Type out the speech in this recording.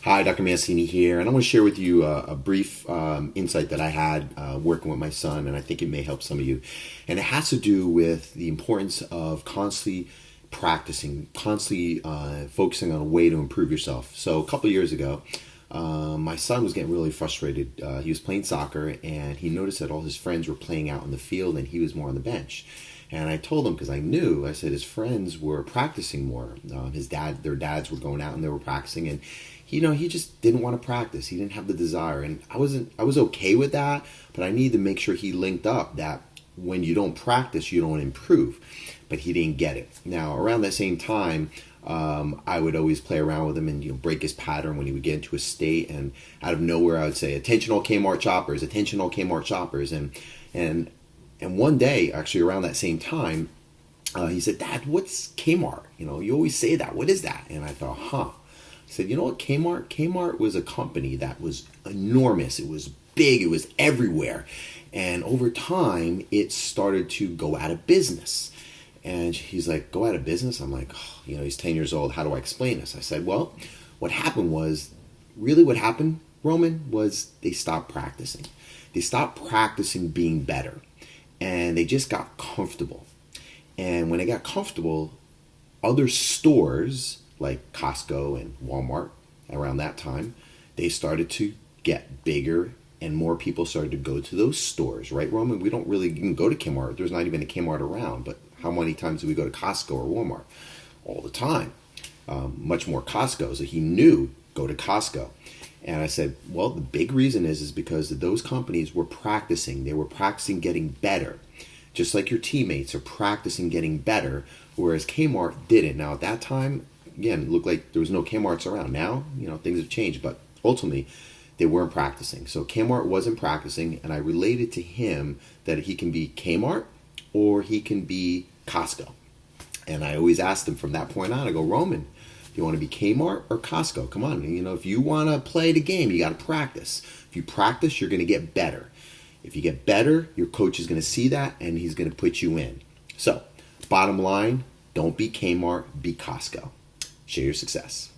Hi, Dr. Mancini here, and I want to share with you a brief insight that I had working with my son, and I think it may help some of you. And it has to do with the importance of constantly practicing, constantly focusing on a way to improve yourself. So a couple of years ago, my son was getting really frustrated. He was playing soccer, and he noticed that all his friends were playing out on the field, and he was more on the bench. And I told him, because I said his friends were practicing more. Their dads were going out and they were practicing, and he just didn't want to practice. He didn't have the desire, and I was okay with that, but I needed to make sure he linked up that when you don't practice, you don't improve. But he didn't get it. Now, around that same time, I would always play around with him and break his pattern when he would get into a state, and out of nowhere, I would say, "Attention, all Kmart shoppers! Attention, all Kmart shoppers!" And one day, actually around that same time, he said, "Dad, what's Kmart? You always say that. What is that?" And I thought, He said, "You know what, Kmart? Kmart was a company that was enormous. It was big. It was everywhere. And over time, it started to go out of business." And he's like, "Go out of business?" I'm like, he's 10 years old. How do I explain this? I said, well, what happened, Roman, was they stopped practicing. They stopped practicing being better. And they just got comfortable. And when they got comfortable, other stores like Costco and Walmart around that time, they started to get bigger and more people started to go to those stores, right, Roman? We don't really even go to Kmart. There's not even a Kmart around, but how many times do we go to Costco or Walmart? All the time. Much more Costco. So he knew, go to Costco. And I said, well, the big reason is because those companies were practicing. They were practicing getting better. Just like your teammates are practicing getting better, whereas Kmart didn't. Now, at that time, again, it looked like there was no Kmarts around. Now, things have changed, but ultimately, they weren't practicing. So Kmart wasn't practicing, and I related to him that he can be Kmart or he can be Costco. And I always asked him from that point on, I go, "Roman, do you want to be Kmart or Costco? Come on, if you want to play the game, you got to practice. If you practice, you're going to get better. If you get better, your coach is going to see that, and he's going to put you in." So, bottom line, don't be Kmart, be Costco. Share your success.